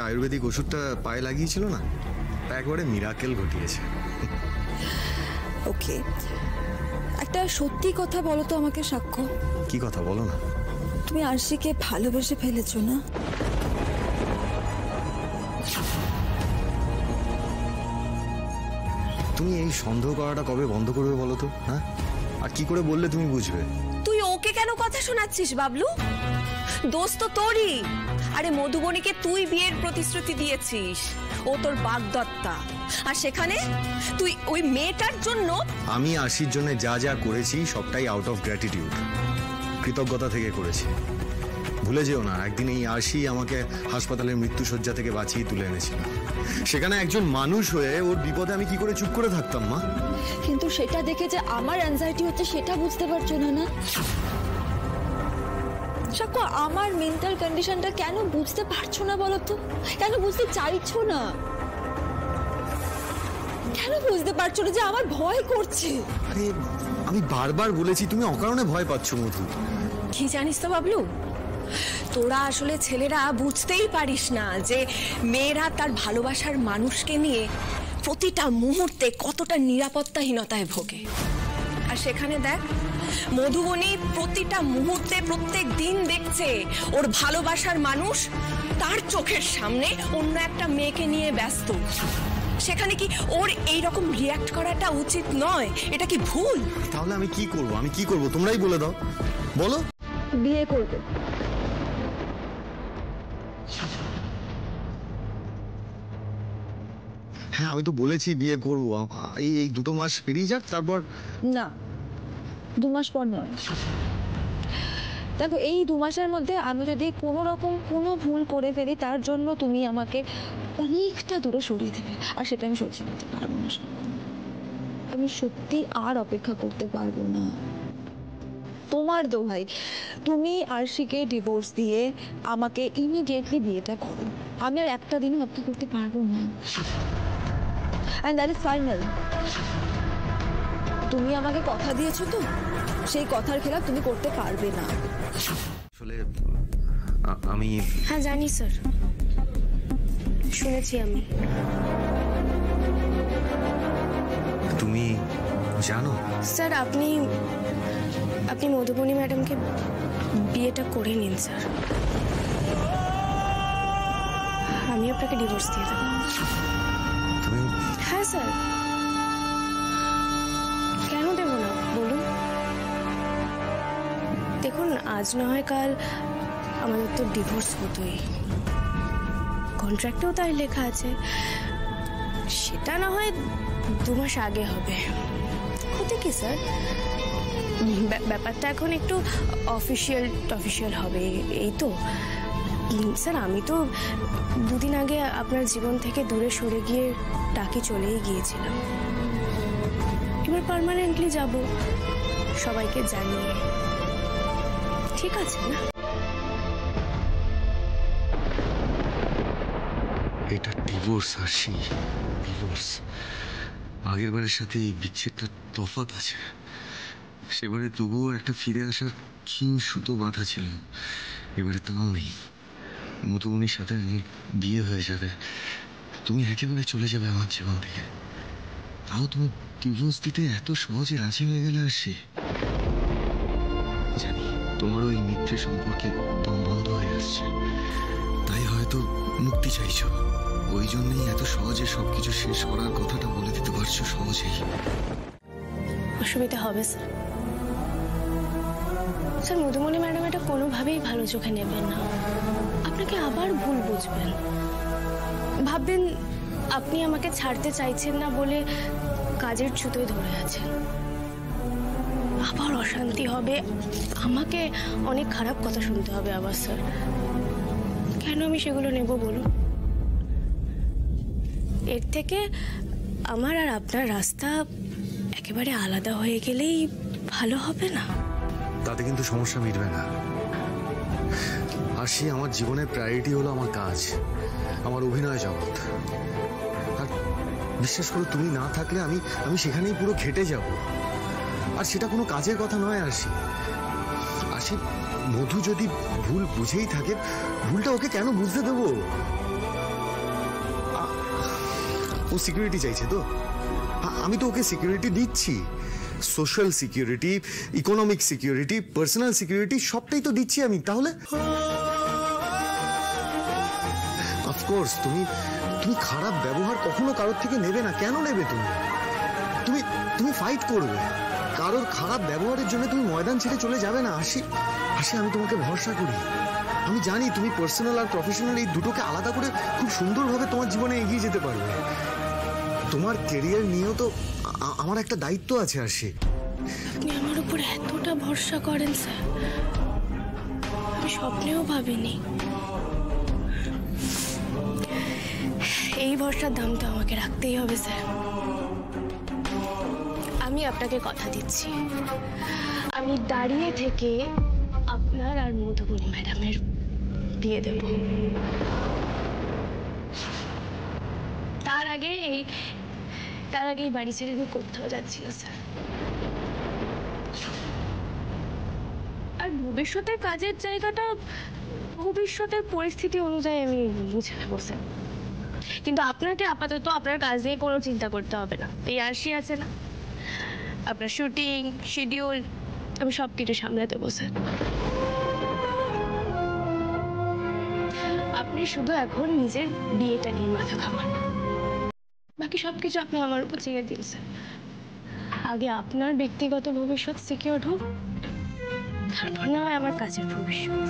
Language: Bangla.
আয়ুর্বেদিক ওষুধটা পায়ে লাগিয়েছিল না, একবারে মিরাকেল ঘটিয়েছে। ওকে, একটা সত্যি কথা বলো তো আমাকে সাক্ষ্য। কি কথা বলো না? তুমি আরশিকে ভালোবেসে ফেলেছো না? তুমি এই সন্দেহ করাটা কবে বন্ধ করবে বলো তো? হ্যাঁ, আর কি করে বললে তুমি বুঝবে? তুই ওকে কেন কথা শোনাচ্ছিস বাবলু? দোষ তো তোরই। আরে মধুবনীকে তুই বিয়ের প্রতিশ্রুতি দিয়েছিস, ও তোর বাগদত্তা, আর সেখানে তুই ওই মেয়েটার জন্য। আমি আরশির জন্য যা যা করেছি সবটাই আউট অফ গ্র্যাটিটিউড, কৃতজ্ঞতা থেকে করেছি। ভুলে যেও না, একদিন এই আরশি আমাকে হাসপাতালের মৃত্যুশয্যা থেকে বাঁচিয়ে তুলে এনেছিল। সেখানে একজন মানুষ হয়ে ওর বিপদে আমি কি করে চুপ করে থাকতাম মা? কিন্তু সেটা দেখে যে আমার অ্যাংজাইটি হচ্ছে সেটা বুঝতে পারছো না? না সাক্ষ্য, আমার মেন্টাল কন্ডিশনটা কেন বুঝতে পারছো না বলো তো? কেন বুঝতে চাইছো না? কেন বুঝতে পারছো না যে আমার ভয় করছে? আরে আমি বারবার বলেছি, তুমি অকারণে ভয় পাচ্ছ মধু। কি জানিস তো বাবলু, তোরা আসলে ছেলেরা বুঝতেই পারিস না যে মেয়েরা তার ভালোবাসার মানুষকে নিয়ে প্রতিটা মুহূর্তে কতটা নিরাপত্তাহীনতায় ভোগে। আর সেখানে দেখ, মধুবনী প্রতিটা মুহূর্তে প্রত্যেক দিন দেখছে ওর ভালোবাসার মানুষ তার চোখের সামনে অন্য একটা মেয়েকে নিয়ে ব্যস্ত। সেখানে কি ওর এইরকম রিয়াক্ট করাটা উচিত নয়? এটা কি ভুল? তাহলে আমি কি করব? আমি কি করব তোমরাই বলে দাও, বলো। বিয়ে করবে। হ্যাঁ, আমি তো বলেছি বিয়ে করবো। এই 2 মাস পেরিয়ে যাক, তারপর। না, 2 মাস পর নয়। দেখো, এই 2 মাসের মধ্যে আমি যদি কোনো রকম কোনো ভুল করে ফেলি, তার জন্য তুমি আমাকে অনেকটা দূরে সরিয়ে দেবে, আর সেটা আমি সহ্য করতে পারবো না। আমি সত্যি আর অপেক্ষা করতে পারবো না। তোমার দোহাই, তুমি আরশিকে ডিভোর্স দিয়ে আমাকে ইমিডিয়েটলি বিয়েটা করো। আমি আর একটা দিনও অপেক্ষা করতে পারবো না। And that is final. তুমি আমাকে কথা দিয়েছো তো, সেই কথার খেলাপ তুমি করতে পারবে না। আসলে আমি। হ্যাঁ জানি স্যার, শুনেছি আমি। তুমি জানো স্যার, আপনি মধুবনী ম্যাডামকে বিয়েটা করে নিন স্যার, আমি আপনাকে ডিভোর্স দিয়ে দেবো। তুমি? হ্যাঁ স্যার, কেন দেবো না বলুন? দেখুন, আজ না হয় কাল আমাদের তো ডিভোর্স হতোই, কন্ট্রাক্টেও তাই লেখা আছে। সেটা না হয় 2 মাস আগে হবে, হতে কি স্যার, ব্যাপারটা এখন একটু অফিসিয়াল হবে, এই তো। স্যার, আমি তো 2 দিন আগে আপনার জীবন থেকে দূরে সরে গিয়ে টাকি চলেই গিয়েছিলাম। এবার পার্মানেন্টলি যাব, সবাইকে জানিয়ে। ঠিক আছে না? এটা ডিভোর্স আরশি, ডিভোর্স। আগের বারের সাথে এই বিচ্ছেদটা তফাৎ আছে। সেবারে তবুও একটা ফিরে আসার ক্ষীণ সুতো বাঁধা ছিল, এবারে তাও নেই। মধুবনীর সাথে বিয়ে হয়ে যাবে, তুমি একেবারে চলে যাবে আমার জীবন থেকে। তাও তুমি ডিভোর্স দিতে এত সহজে রাজি হয়ে গেলে আরশি। জানি তোমার ওই মিথ্যে সম্পর্কে দম বন্ধ হয়ে আসছে, তাই হয়তো মুক্তি চাইছো। ওই জন্যই এত সহজে সবকিছু শেষ করার কথাটা বলে দিতে পারছো সহজেই। অসুবিধা হবে স্যার। স্যার, মধুমণি ম্যাডাম এটা কোনোভাবেই ভালো চোখে নেবেন না, আপনাকে আবার ভুল বুঝবেন, ভাববেন আপনি আমাকে ছাড়তে চাইছেন না বলে কাজের ছুতোয় ধরে আছেন। আবার অশান্তি হবে, আমাকে অনেক খারাপ কথা শুনতে হবে আবার স্যার। কেন আমি সেগুলো নেব বলুন? এর থেকে আমার আর আপনার রাস্তা একেবারে আলাদা হয়ে গেলেই ভালো হবে না? তাতে কিন্তু সমস্যা মিটবে না আরশি। আমার জীবনের প্রায়োরিটি হলো আমার কাজ, আমার অভিনয় জগৎ। আর বিশ্বাস করো, তুমি না থাকলে আমি সেখানেই পুরো ঘেটে যাব। আর সেটা কোনো কাজের কথা নয় আরশি। আরশি, মধু যদি ভুল বুঝেই থাকে, ভুলটা ওকে কেন বুঝতে দেবো? ও সিকিউরিটি চাইছে তো, আমি তো ওকে সিকিউরিটি দিচ্ছি। Social security, economic security, personal security সবটাই তো দিচ্ছি আমি। তাহলে অফকোর্স তুমি তুমি খারাপ ব্যবহার কখনো কারোর থেকে নেবে না। কেন নেবে? তুমি তুমি ফাইট করবে। কারোর খারাপ ব্যবহারের জন্য তুমি ময়দান ছেড়ে চলে যাবে না। আসি আমি তোমাকে ভরসা করি। আমি জানি তুমি পার্সোনাল আর প্রফেশনাল এই দুটোকে আলাদা করে খুব সুন্দরভাবে তোমার জীবনে এগিয়ে যেতে পারবে। তোমার কেরিয়ার নিয়েও তো আমার একটা দায়িত্ব আছে। আসি, আপনি আমার উপর এতটা ভরসা করেন স্যার, আমি স্বপ্নেও ভাবিনি। এই ভরসার দাম তো আমাকে রাখতেই হবে স্যার। আমি আপনাকে কথা দিচ্ছি, আমি দাঁড়িয়ে থেকে আপনার আর মধুবনী ম্যাডামের বিয়ে দেব। তার আগে এই বাড়ি ছেড়ে আমি কোথাও যাচ্ছি না স্যার। আর ভবিষ্যতের কাজের জায়গাটা ভবিষ্যতের পরিস্থিতি অনুযায়ী আমি বুঝে নেবো স্যার। কিন্তু আপনাকে আপাতত আপনার কাজ নিয়ে কোনো চিন্তা করতে হবে না। এই আরশি আছে না, আপনার শুটিং শিডিউল আমি সব কিছু সামলে দেবো স্যার। আপনি শুধু এখন নিজের বিয়েটা নিয়ে মাথা ঘামান, বাকি সবকিছু আপনি আমার উপর ছেড়ে দিন স্যার। আগে আপনার ব্যক্তিগত ভবিষ্যৎ সিকিউর হোক, তারপর না হয় আমার কাজের ভবিষ্যৎ।